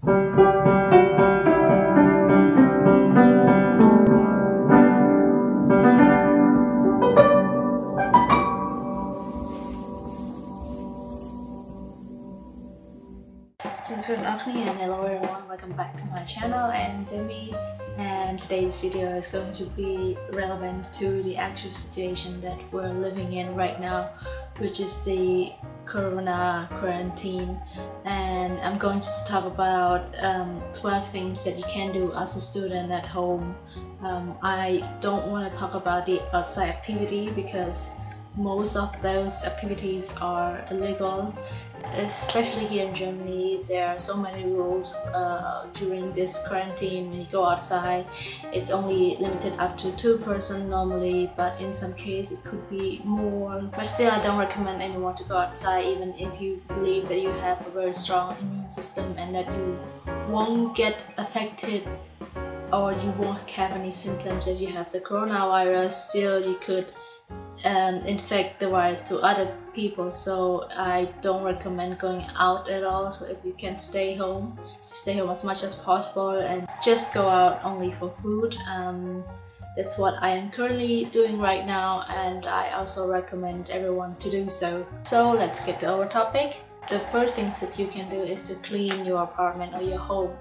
Hello everyone, welcome back to my channel. I am Demi, and today's video is going to be relevant to the actual situation that we're living in right now, which is the Corona quarantine. And I'm going to talk about 12 things that you can do as a student at home. I don't want to talk about the outside activity because most of those activities are illegal. Especially here in Germany, there are so many rules during this quarantine. When you go outside, it's only limited up to 2 persons normally, but in some cases it could be more. But still, I don't recommend anyone to go outside, even if you believe that you have a very strong immune system and that you won't get affected or you won't have any symptoms if you have the coronavirus. Still, you could infect the virus to other people, so I don't recommend going out at all. So if you can stay home, just stay home as much as possible and just go out only for food. That's what I am currently doing right now, and I also recommend everyone to do so. So let's get to our topic. The first things that you can do is to clean your apartment or your home.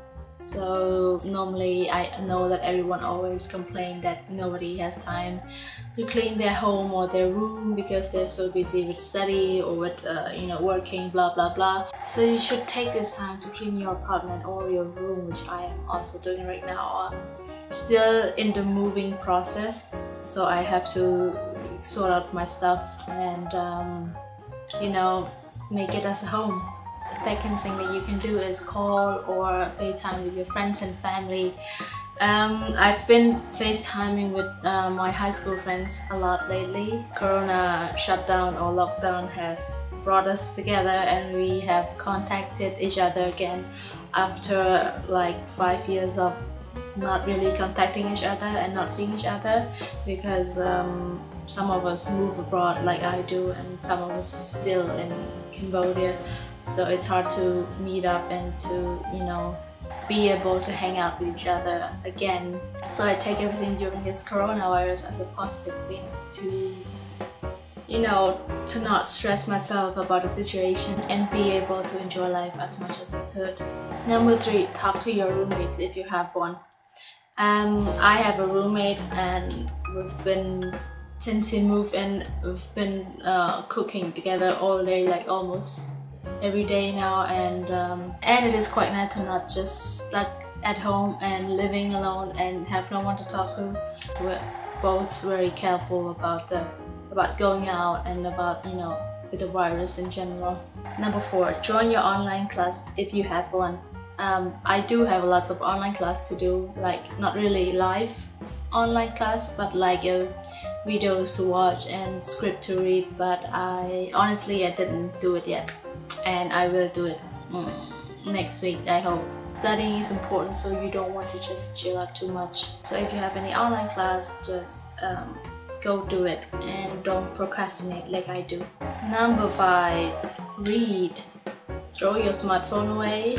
So normally I know that everyone always complains that nobody has time to clean their home or their room because they're so busy with study or with working, blah blah blah. So you should take this time to clean your apartment or your room, which I am also doing right now. I'm still in the moving process, so I have to sort out my stuff and make it as a home. The second thing that you can do is call or FaceTime with your friends and family. I've been FaceTiming with my high school friends a lot lately. Corona shutdown or lockdown has brought us together, and we have contacted each other again after like 5 years of not really contacting each other and not seeing each other, because some of us move abroad like I do, and some of us still in Cambodia. So it's hard to meet up and to, be able to hang out with each other again. So I take everything during this coronavirus as a positive thing to not stress myself about the situation and be able to enjoy life as much as I could. Number 3, talk to your roommates if you have one. I have a roommate, and since he moved in, we've been cooking together all day, like almost every day now, and it is quite nice to not just stuck at home and living alone and have no one to talk to. We're both very careful about going out and about with the virus in general. Number 4, join your online class if you have one. I do have lots of online class to do, like not really live online class, but like videos to watch and script to read, but I didn't do it yet, and I will do it next week, I hope. Studying is important, so you don't want to just chill out too much. So if you have any online class, just go do it and don't procrastinate like I do. Number 5, read. Throw your smartphone away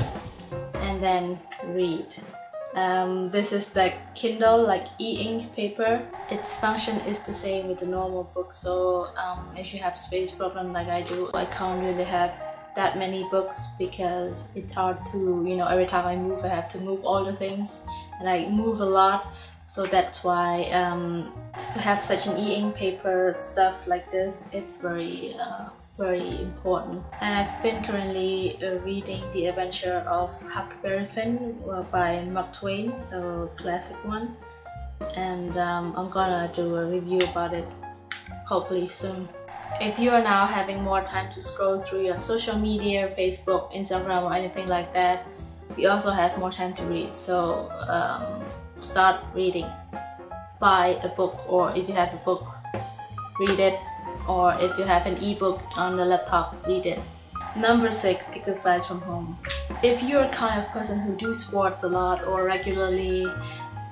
and then read. This is the Kindle, like e-ink paper. Its function is the same with the normal book, so if you have space problem like I do, I can't really have that many books because it's hard to, every time I move I have to move all the things, and I move a lot. So that's why to have such an e-ink paper stuff like this, it's very important. And I've been currently reading The Adventure of Huckleberry Finn by Mark Twain, a classic one, and I'm gonna do a review about it hopefully soon. If you are now having more time to scroll through your social media, Facebook, Instagram or anything like that, you also have more time to read, so start reading. Buy a book, or if you have a book, read it, or if you have an e-book on the laptop, read it. Number 6, exercise from home. If you're a kind of person who do sports a lot or regularly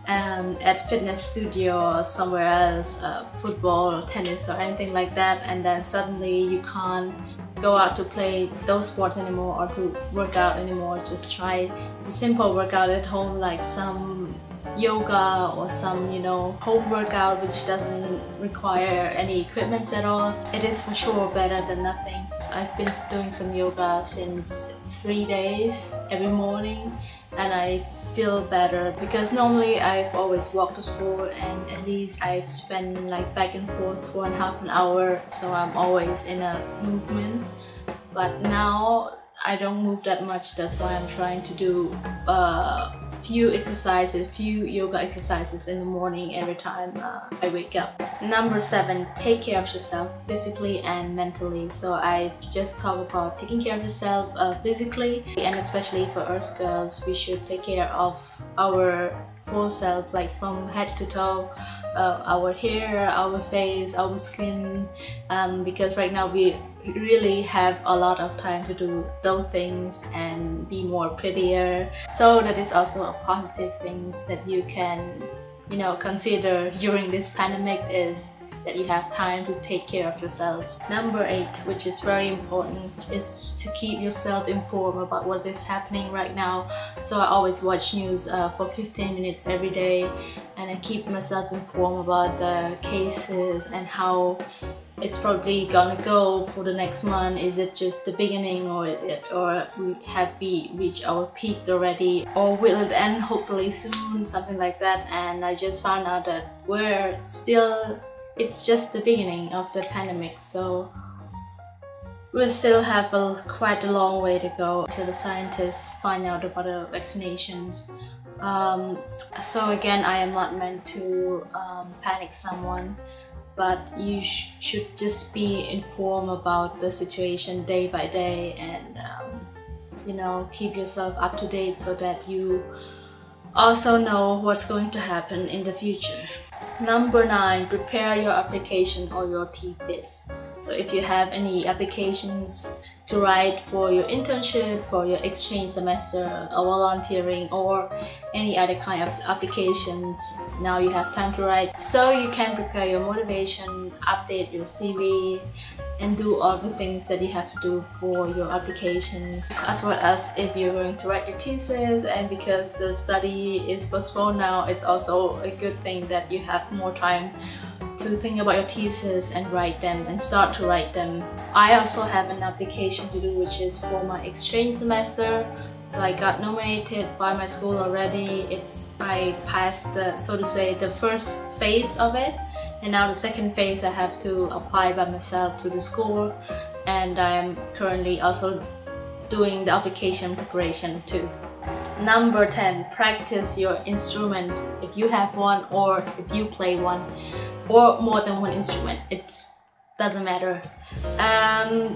at fitness studio or somewhere else, football or tennis or anything like that, and then suddenly you can't go out to play those sports anymore or to work out anymore. Just try a simple workout at home, like some yoga or some, you know, home workout which doesn't require any equipment at all. It is for sure better than nothing. So I've been doing some yoga since 3 days every morning, and I feel better because normally I've always walked to school, and at least I've spent like back and forth for an hour, so I'm always in a movement. But now I don't move that much. That's why I'm trying to do few yoga exercises in the morning every time I wake up. Number 7, take care of yourself physically and mentally. So I've just talked about taking care of yourself physically, and especially for us girls, we should take care of our whole self, like from head to toe, our hair, our face, our skin, because right now we really have a lot of time to do those things and be more prettier. So that is also a positive thing that you can, you know, consider during this pandemic, is that you have time to take care of yourself. Number 8, which is very important, is to keep yourself informed about what is happening right now. So I always watch news for 15 minutes every day, and I keep myself informed about the cases and how it's probably gonna go for the next month. Is it just the beginning, or have we reached our peak already, or will it end hopefully soon, something like that. And I just found out that it's just the beginning of the pandemic, so we'll still have quite a long way to go till the scientists find out about the vaccinations. So again, I am not meant to panic someone, but you should just be informed about the situation day by day, and you know, keep yourself up to date so that you also know what's going to happen in the future. Number 9, prepare your application or your thesis. So if you have any applications to write for your internship, for your exchange semester, or volunteering, or any other kind of applications, now you have time to write. So you can prepare your motivation, update your CV, and do all the things that you have to do for your applications, as well as if you're going to write your thesis. And because the study is postponed now, it's also a good thing that you have more time to think about your thesis and write them and start to write them. I also have an application to do, which is for my exchange semester. So I got nominated by my school already. I passed the first phase of it, and now the second phase I have to apply by myself to the school, and I am currently also doing the application preparation too. Number 10, practice your instrument if you have one, or if you play one, or more than one instrument. It doesn't matter.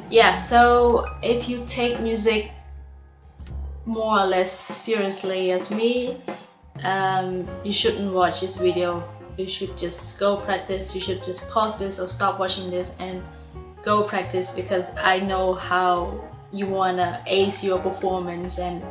Yeah, so if you take music more or less seriously as me, you shouldn't watch this video. You should just go practice. You should just pause this or stop watching this and go practice, because I know how you wanna ace your performance and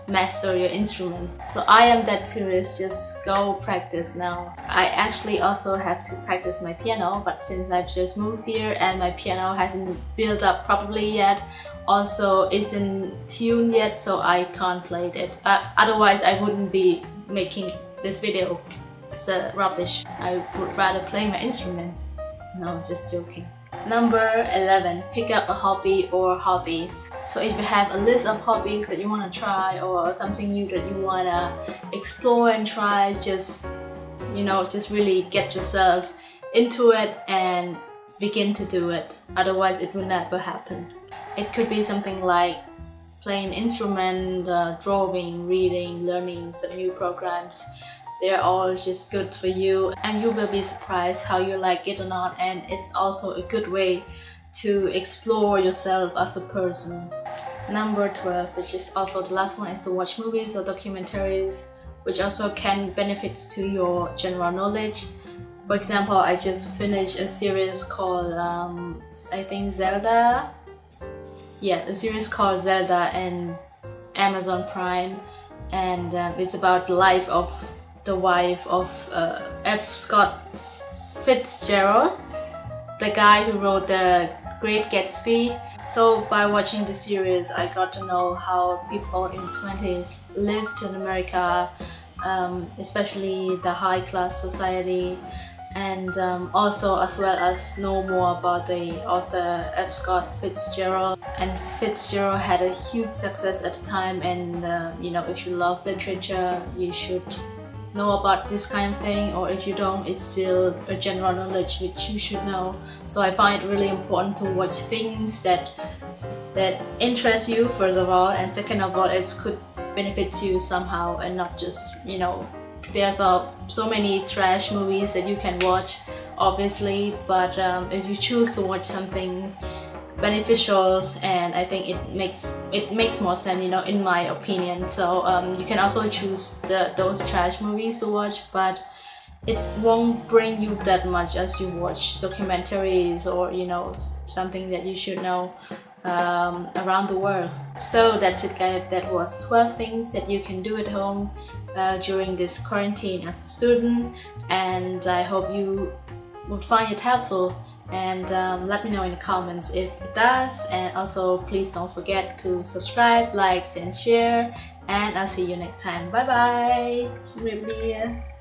master your instrument. So I am that serious. Just go practice now. I actually also have to practice my piano, but since I've just moved here and my piano hasn't built up properly yet, also isn't tuned yet, so I can't play it. Otherwise I wouldn't be making this video. It's rubbish. I would rather play my instrument. No, just joking. Number 11, pick up a hobby or hobbies. So if you have a list of hobbies that you want to try, or something new that you want to explore and try, just, you know, just really get yourself into it and begin to do it. Otherwise it will never happen. It could be something like playing an instrument, drawing, reading, learning some new programs. They're all just good for you, and you will be surprised how you like it or not. And it's also a good way to explore yourself as a person. Number 12, which is also the last one, is to watch movies or documentaries, which also can benefit to your general knowledge. For example, I just finished a series called I think Zelda. Yeah, a series called Zelda in Amazon Prime, and it's about the life of the wife of F. Scott Fitzgerald, the guy who wrote The Great Gatsby. So by watching the series, I got to know how people in 20s lived in America, especially the high-class society, and also as well as know more about the author F. Scott Fitzgerald. And Fitzgerald had a huge success at the time, and you know, if you love literature, you should know about this kind of thing, or if you don't, it's still a general knowledge which you should know. So I find it really important to watch things that interest you, first of all, and second of all, it could benefit you somehow, and not just, you know, there's so many trash movies that you can watch, obviously, but if you choose to watch something beneficial, and I think it makes more sense, you know, in my opinion. So you can also choose those trash movies to watch, but it won't bring you that much as you watch documentaries, or, you know, something that you should know around the world. So that's it, guys. That was 12 things that you can do at home during this quarantine as a student, and I hope you would find it helpful. And let me know in the comments if it does, and also please don't forget to subscribe, like, and share, and I'll see you next time. Bye bye.